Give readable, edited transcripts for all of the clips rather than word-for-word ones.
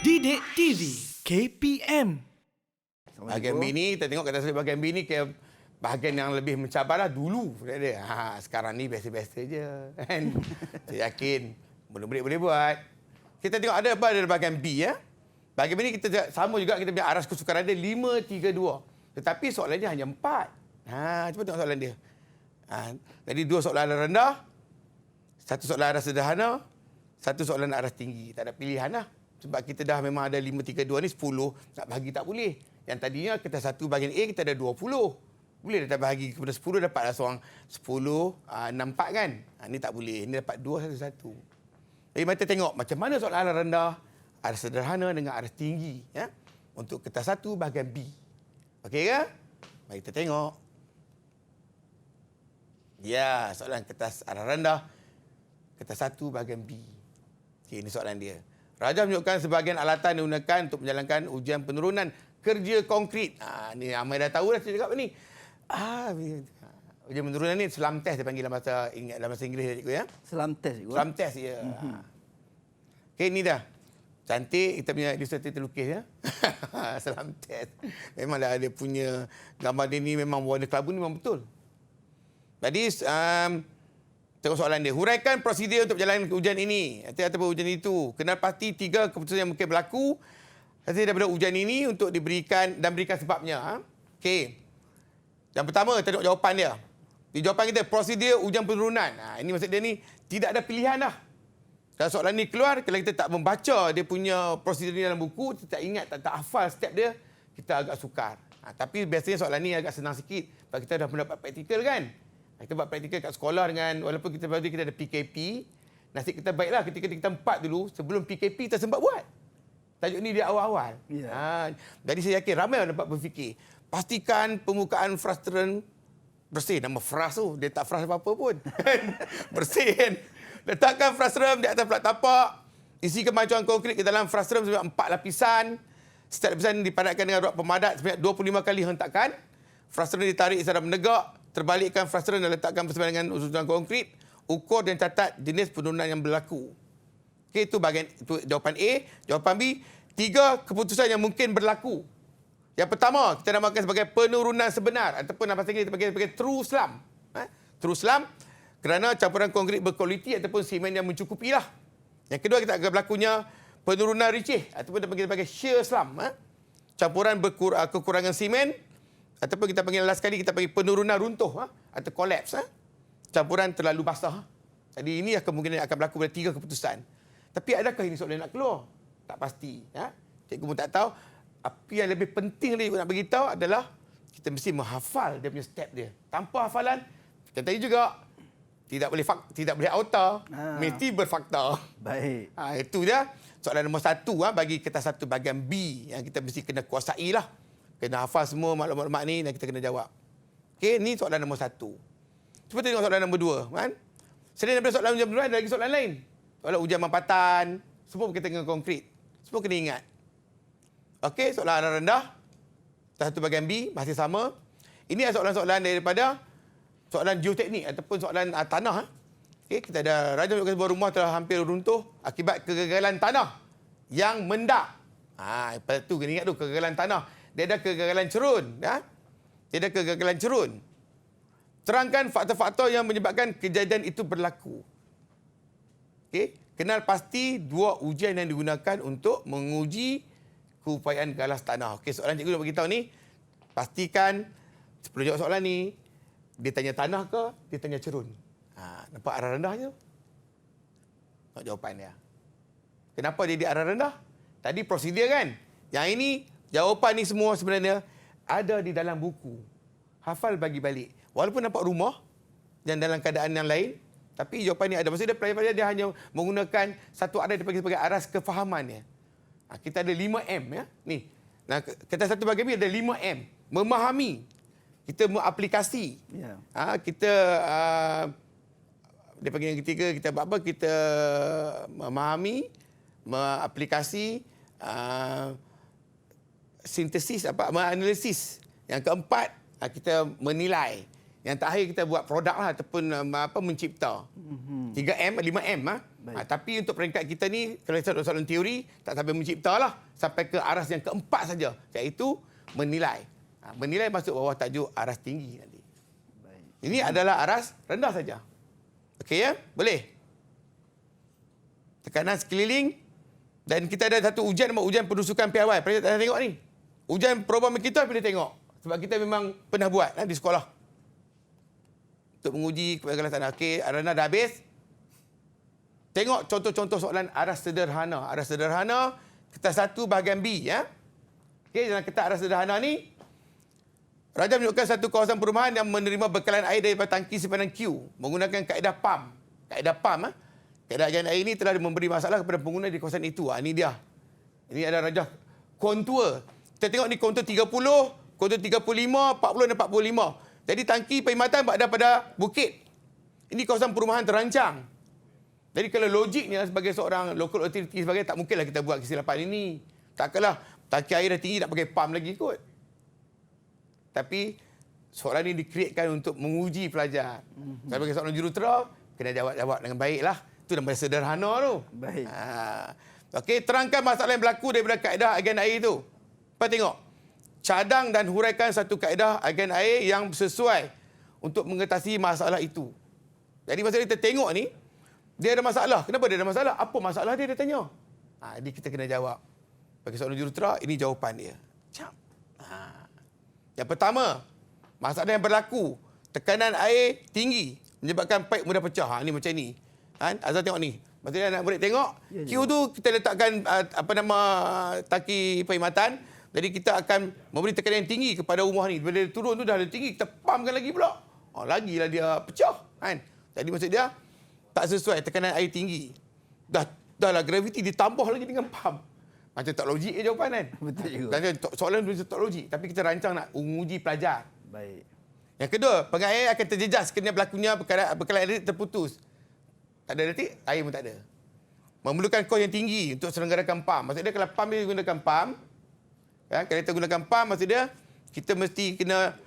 Didik TV KPM. Bahagian B ni, kita tengok kata saya bahagian B ni ke bahagian yang lebih mencabarlah dulu. Sekarang ni biasa-biasa je. Kan? Saya yakin murid-murid boleh buat. Kita tengok ada apa dalam bahagian B. Ya? Bahagian B ni kita sama juga, kita punya aras kesukaran dia 5, 3, 2. Tetapi soalan dia hanya 4. Cuba tengok soalan dia. Jadi 2 soalan aras rendah, 1 soalan aras sederhana, 1 soalan aras tinggi. Tak ada pilihan lah. Sebab kita dah memang ada 5, 3, 2 ni 10. Nak bahagi tak boleh. Yang tadinya kita 1 bahagian A, kita ada 20. Boleh dah bahagi kepada 10, dapatlah seorang 10, 6, 4 kan. Ni tak boleh. Ni dapat 2, 1, 1. Jadi kita tengok macam mana soalan aras rendah, aras sederhana dengan aras tinggi. Ya? Untuk kertas 1 bahagian B. Okey ke? Mari kita tengok. Ya, soalan kertas aras rendah, kertas 1 bahagian B. Okey, ini soalan dia. Raja menunjukkan sebahagian alatan yang digunakan untuk menjalankan ujian penurunan kerja konkrit. Ni Amai dah tahu dah cakap apa ni. Ujian penurunan ni selam test dia panggil dalam bahasa Inggeris cikgu ya. Selam test cikgu. Selam test ya. Okey, ni dah. Cantik kita punya ilustrator terlukis ya. Selam test. Memanglah dia punya gambar dia ni memang warna kelabu ni memang betul. Jadi tengok soalan dia. Huraikan prosedur untuk berjalan ke ujian ini. Ataupun ujian itu. Kenal pasti 3 keputusan yang mungkin berlaku hasil daripada ujian ini untuk diberikan dan berikan sebabnya. Okey. Yang pertama, kita tengok jawapan dia. Di jawapan kita, prosedur ujian penurunan. Ini maksud dia ni, tidak ada pilihan dah. Kalau soalan ni keluar, kalau kita tak membaca dia punya prosedur ni dalam buku, kita tak ingat, tak hafal step dia, kita agak sukar. Tapi biasanya soalan ni agak senang sikit. Sebab kita dah mendapat praktikal kan. Kita buat praktikal kat sekolah dengan, walaupun kita ada PKP, nasib kita baiklah ketika kita 4 dulu, sebelum PKP kita sempat buat. Tajuk ni dia awal-awal. Yeah. Jadi saya yakin ramai orang dapat berfikir. Pastikan permukaan frustran bersih. Nama frust tu, dia tak frust apa-apa pun. Bersih kan. Letakkan frustran di atas plat tapak. Isi kemajuan konkret ke dalam frustran sebanyak 4 lapisan. Setiap lapisan dipadatkan dengan rod pemadat sebanyak 25 kali hentakan. Frustran ditarik secara menegak. Terbalikkan frustran dan letakkan bersama dengan usulan konkret. Ukur dan catat jenis penurunan yang berlaku. Okey, itu bahagian itu jawapan A. Jawapan B, 3 keputusan yang mungkin berlaku. Yang pertama, kita namakan sebagai penurunan sebenar ataupun dalam bahasa Inggeris kita panggil sebagai true slump. True slump kerana campuran konkret berkualiti ataupun simen yang mencukupi lah. Yang kedua, kita akan berlakunya penurunan ricih ataupun kita panggil sebagai shear slump. Campuran kekurangan simen ataupun kita panggil last kali kita panggil penurunan runtuh atau collapse. Campuran terlalu basah. Jadi ini kemungkinan akan berlaku pada 3 keputusan. Tapi adakah ini soalan nak keluar? Tak pasti. Cikgu pun tak tahu. Apa yang lebih penting lagi nak beritahu adalah kita mesti menghafal dia punya step dia. Tanpa hafalan, kita tadi juga tidak boleh auta, mesti berfakta. Baik. Itu dia soalan nombor 1 bagi kertas 1 bahagian B yang kita mesti kena kuasai lah. Kena hafal semua maklumat-maklumat ni dan kita kena jawab. Okey, ni soalan nombor 1. Cuba tengok soalan nombor 2 kan. Selain daripada soalan ujian penurunan ada lagi soalan lain. Soalan ujian mampatan, semua berkaitan dengan konkret. Semua kena ingat. Okey, soalan aras rendah. Satu bahagian B, masih sama. Ini adalah soalan-soalan daripada soalan geoteknik ataupun soalan tanah. Okey, kita ada raja menunjukkan sebuah rumah telah hampir runtuh akibat kegagalan tanah yang mendak. Lepas tu kena ingat tu, kegagalan tanah. Dia ada kegagalan cerun. Dia ada kegagalan cerun. Terangkan faktor-faktor yang menyebabkan kejadian itu berlaku. Okey, kenal pasti 2 ujian yang digunakan untuk menguji keupayaan galas tanah. Okey, soalan cikgu nak beritahu ni, pastikan sebelum jawab soalan ni, dia tanya tanah ke, dia tanya cerun. Nampak arah rendahnya? Nak jawapan dia. Kenapa dia di arah rendah? Tadi prosedur kan? Yang ini, jawapan ni semua sebenarnya ada di dalam buku. Hafal bagi balik. Walaupun nampak rumah dan dalam keadaan yang lain, tapi jawapan ni ada. Maksudnya pelajar-pelajar dia hanya menggunakan satu aras dipanggil sebagai aras kefahamannya. Kita ada 5M ya. Ni. Nah, kertas 1 bahagian B ada 5M. Memahami. Kita mengaplikasi. Yeah. Kita dia panggil yang ketiga kita buat apa? Kita memahami, mengaplikasi, sintesis menganalisis. Yang keempat, kita menilai. Yang terakhir kita buat produk lah ataupun mencipta. 3M, 5M. Tapi untuk peringkat kita ni, kalau soalan teori, tak sampai mencipta lah. Sampai ke aras yang keempat saja, iaitu menilai. Menilai masuk bawah tajuk aras tinggi nanti. Baik. Ini adalah aras rendah saja. Okey ya? Boleh? Tekanan sekeliling. Dan kita ada satu ujian, ujian pendusukan piawai. Pernah tak tengok ni? Ujian program kita boleh tengok. Sebab kita memang pernah buat di sekolah. Untuk menguji kegagalan tanah. Okey, Arana dah habis. Tengok contoh-contoh soalan aras sederhana. Aras sederhana, kertas 1 bahagian B. Ya? Okey, dalam kertas aras sederhana ni, Raja menunjukkan satu kawasan perumahan yang menerima bekalan air daripada tangki simpanan Q menggunakan kaedah PAM. Kaedah PAM. Kaedah agen air ini telah memberi masalah kepada pengguna di kawasan itu. Ini dia. Ini ada Raja kontur. Kita tengok ni kontur 30, kontur 35, 40 dan 45. Jadi tangki perkhidmatan berada pada bukit. Ini kawasan perumahan terancang. Jadi kalau logiknya sebagai seorang local authority sebagai tak mungkinlah kita buat kesilapan ini. Takkanlah tangki air dah tinggi nak pakai pam lagi kot. Tapi soalan ini dikreatkan untuk menguji pelajar. Sebagai seorang jurutera, kena jawab dengan baiklah. Itu namanya sederhana tu. Baik. Okey, terangkan masalah yang berlaku daripada kaedah agen air itu. Apa tengok? Cadang dan huraikan satu kaedah agen air yang sesuai untuk mengatasi masalah itu. Jadi masa kita tengok ni, dia ada masalah. Kenapa dia ada masalah? Apa masalah dia tanya? Jadi kita kena jawab. Bagi seorang jurutera, ini jawapan dia. Yang pertama, masalah yang berlaku. Tekanan air tinggi menyebabkan paip mudah pecah. Ini macam ni. Azhar tengok ni. Maksudnya anak murid tengok, Q tu kita letakkan tangki perkhidmatan. Jadi kita akan memberi tekanan yang tinggi kepada rumah ni. Bila dia turun tu dah ada tinggi, kita pumpkan lagi pula. Lagilah dia pecah. Jadi maksud dia, tak sesuai tekanan air tinggi. Dahlah graviti ditambah lagi dengan pump. Macam tak logik jawapan kan? Betul juga. Dan soalan tu tak logik. Tapi kita rancang nak menguji pelajar. Baik. Yang kedua, pengair akan terjejas kerana berlakunya bekalan air terputus. Tak ada detik, air pun tak ada. Memerlukan kos yang tinggi untuk selenggarakan pump. Maksudnya kalau pump dia gunakan pump, kalau kita gunakan pump, maksud dia kita mesti kena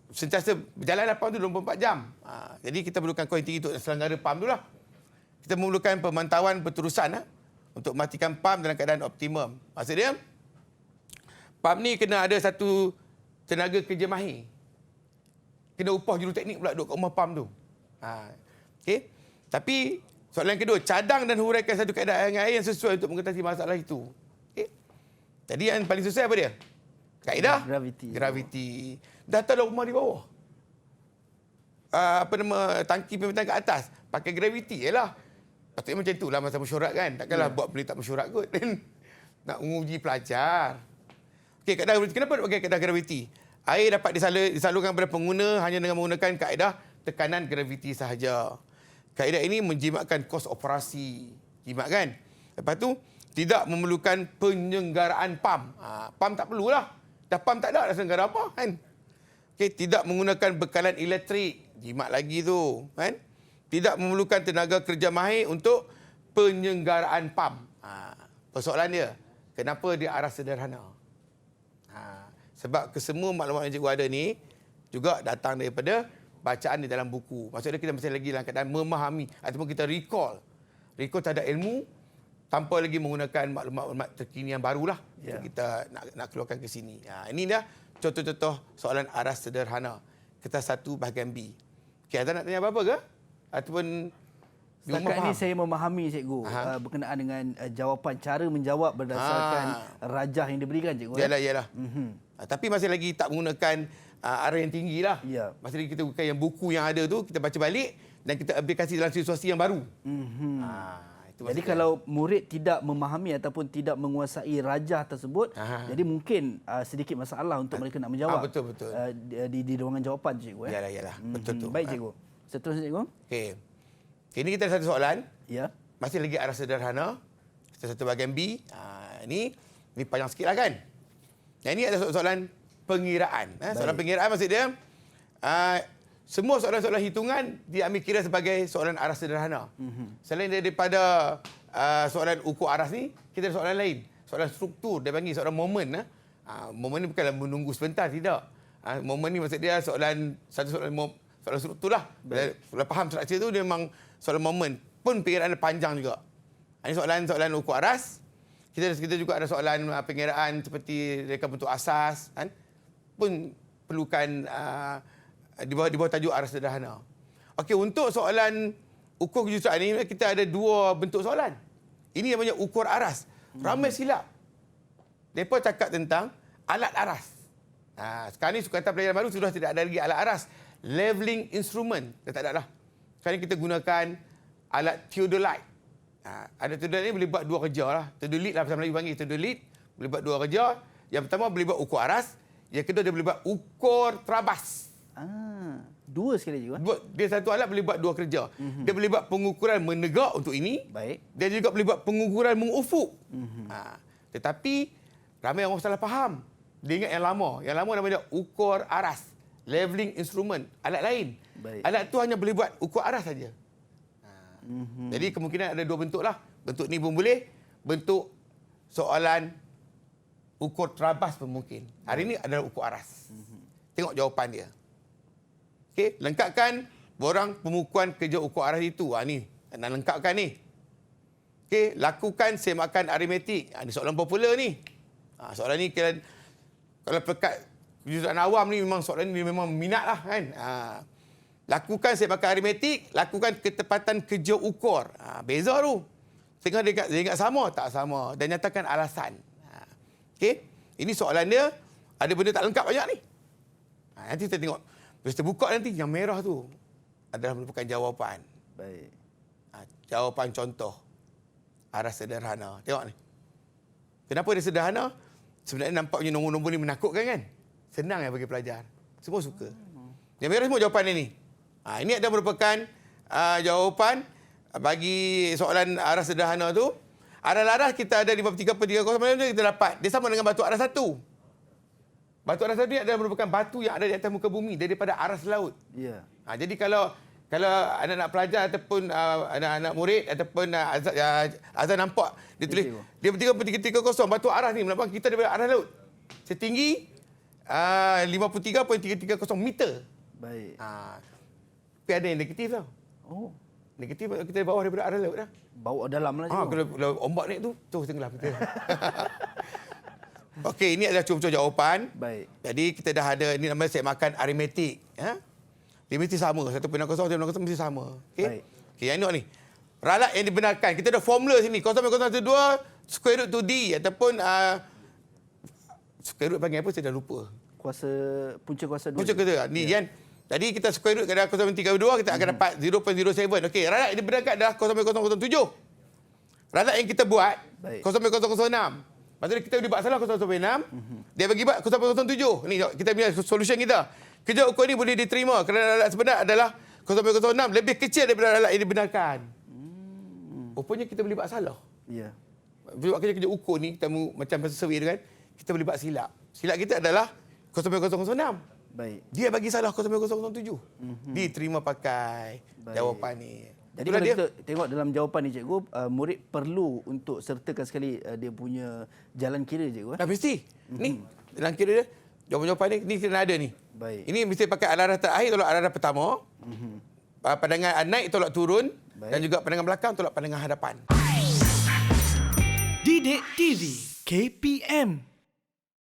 sentiasa berjalan pump tu 24 jam. Jadi kita perlukan kos yang tinggi untuk selenggara pump tu lah. Kita memerlukan pemantauan berterusan untuk memastikan pump dalam keadaan optimum. Maksud dia, pump ni kena ada satu tenaga kerja mahir. Kena upah juruteknik pula duduk kat rumah pump tu. Okey. Tapi soalan kedua, cadang dan huraikan satu kaedah air yang sesuai untuk mengatasi masalah itu. Okey. Jadi yang paling sesuai apa dia? Kaedah graviti. Dah tahu rumah di bawah. Tangki perkhidmatan kat atas, pakai graviti jelah. Patutnya macam itulah masa mesyuarat kan. Takkanlah buat perintah mesyuarat kot. Nak menguji pelajar. Okey, kaedah graviti. Kenapa nak pakai kaedah graviti? Air dapat disalurkan kepada pengguna hanya dengan menggunakan kaedah tekanan graviti sahaja. Kaedah ini menjimatkan kos operasi. Jimat kan? Lepas tu, tidak memerlukan penyelenggaraan pam. Pam tak perlulah. Dah pam tak ada, dah selenggara apa kan? Okey, tidak menggunakan bekalan elektrik. Jimat lagi tu. Kan? Tidak memerlukan tenaga kerja mahir untuk penyelenggaraan pam. Persoalan dia, kenapa dia aras sederhana? Sebab kesemua maklumat yang cikgu ada ni juga datang daripada bacaan di dalam buku. Maksudnya kita masih lagi dalam keadaan memahami ataupun kita recall terhadap ilmu tanpa lagi menggunakan maklumat terkini yang barulah. Untuk kita nak keluarkan ke sini. Ini dah contoh-contoh soalan aras sederhana. Kertas 1 bahagian B. Okey, Azhar nak tanya apa-apa ke? Ataupun setakat ini saya memahami cikgu berkenaan dengan jawapan, cara menjawab berdasarkan rajah yang diberikan cikgu. Yalah. Tapi masih lagi tak menggunakan arah yang tinggi lah. Ya. Masih lagi kita bukan yang buku yang ada tu, kita baca balik dan kita aplikasi dalam situasi yang baru. Jadi kalau murid tidak memahami ataupun tidak menguasai rajah tersebut, jadi mungkin sedikit masalah untuk mereka nak menjawab. Betul. Di ruangan jawapan cikgu. Yalah. Betul tu. Baik cikgu. Seterusnya cikgu. Okey. Ini kita ada satu soalan. Ya. Masih lagi arah sederhana. Kita satu bahagian B. Ini panjang sikit lah kan. Yang ini ada soalan pengiraan. Soalan pengiraan maksud dia, semua soalan-soalan hitungan diambil kira sebagai soalan aras sederhana. Selain daripada soalan ukur aras ni, kita ada soalan lain. Soalan struktur, dia panggil soalan momen. Momen ni bukanlah menunggu sebentar, tidak. Momen ni maksud dia soalan soalan struktur lah. Kalau faham struktur tu dia memang soalan momen. Pun pengiraan panjang juga. Ini soalan ukur aras. Kita juga ada soalan pengiraan seperti reka bentuk asas kan. Pun perlukan di bawah tajuk aras sederhana. Okey, untuk soalan ukur kejuruteraan ni kita ada 2 bentuk soalan. Ini namanya ukur aras. Ramai silap. Mereka cakap tentang alat aras. Sekarang ni sukatan pelajaran baru sudah tidak ada lagi alat aras. Leveling instrument. Dah tak ada lah. Sekarang ni kita gunakan alat theodolite. Alat theodolite ni boleh buat 2 kerja lah. Theodolite lah bahasa Melayu panggil. Theodolite boleh buat 2 kerja. Yang pertama boleh buat ukur aras. Yang kedua dia boleh buat ukur terabas. 2 sekali juga. Dia satu alat boleh buat 2 kerja. Dia boleh buat pengukuran menegak untuk ini. Baik. Dia juga boleh buat pengukuran mengufuk. Tetapi ramai orang salah faham. Dia ingat yang lama. Yang lama namanya ukur aras. Leveling instrument. Alat lain. Baik. Alat tu hanya boleh buat ukur aras saja. Jadi kemungkinan ada 2 bentuk lah. Bentuk ni pun boleh. Bentuk soalan ukur terabas pun mungkin. Hari ini adalah ukur aras. Tengok jawapan dia. Okey, lengkapkan borang pemukuan kerja ukur aras itu. Ni, nak lengkapkan ni. Okey, lakukan semakan aritmetik. Ini soalan popular ni. Soalan ni kalau pekat kejuruteraan awam ni memang soalan ni memang minat lah kan. Lakukan semakan aritmetik, lakukan ketepatan kerja ukur. Beza tu. Tengah dia ingat sama, tak sama. Dan nyatakan alasan. Okey, ini soalan dia. Ada benda tak lengkap banyak ni. Nanti kita tengok. Bila kita buka nanti, yang merah tu adalah merupakan jawapan. Baik. Jawapan contoh. Aras sederhana. Tengok ni. Kenapa dia sederhana? Sebenarnya nampaknya nombor-nombor ni menakutkan kan? Senang ya bagi pelajar. Semua suka. Yang merah semua jawapan dia ni. Ini adalah merupakan jawapan bagi soalan aras sederhana tu. Aras kita ada 53.309 kita dapat. Dia sama dengan batu aras 1. Batu aras tadi adalah merupakan batu yang ada di atas muka bumi daripada aras laut. Ya. Jadi kalau anak-anak pelajar ataupun anak-anak murid ataupun Azan nampak dia tulis dia 3.330 batu aras ni menambah kita daripada aras laut. Setinggi 53.330 meter. Baik. Tapi ada yang negatif tau. Oh. Negatif kita bawah daripada aras laut dah. Bawa dalam lah juga. Kalau ombak naik tu terus tenggelam kita. Okey, ini adalah contoh jawapan. Baik. Jadi kita dah ada ini namanya semakan aritmetik. Dia mesti sama. 1.0, 1.0 mesti sama. Okey. Okey, yang ni. Ralat yang dibenarkan. Kita ada formula sini. 0.012 square root 2D ataupun square root panggil apa saya dah lupa. Punca kuasa 2. Punca kuasa. Ni kan. Jadi kita square root kadang 0.32 kita akan dapat 0.07. Okey, ralat yang dibenarkan adalah 0.007. Ralat yang kita buat 0.006. Maksudnya kita boleh buat salah 0.6. Dia bagi buat 0.07. Ni kita punya solution kita. Kerja ukur ni boleh diterima kerana alat sebenar adalah 0.06 lebih kecil daripada alat yang dibenarkan. Rupanya kita boleh buat salah. Ya. Buat kerja ukur ni kita macam masa survey tu kan, kita boleh buat silap. Silap kita adalah 0.006. Baik. Dia bagi salah 0.007. Diterima pakai jawapan ni. Jadi kalau kita tengok dalam jawapan ni cikgu, murid perlu untuk sertakan sekali dia punya jalan kira cikgu. Mesti. Ni jalan kira dia. Jawapan-jawapan ni kena ada ni. Baik. Ini mesti pakai alarah terakhir tolak alarah pertama. Pandangan naik tolak turun. Baik. Dan juga pandangan belakang tolak pandangan hadapan. Didik TV KPM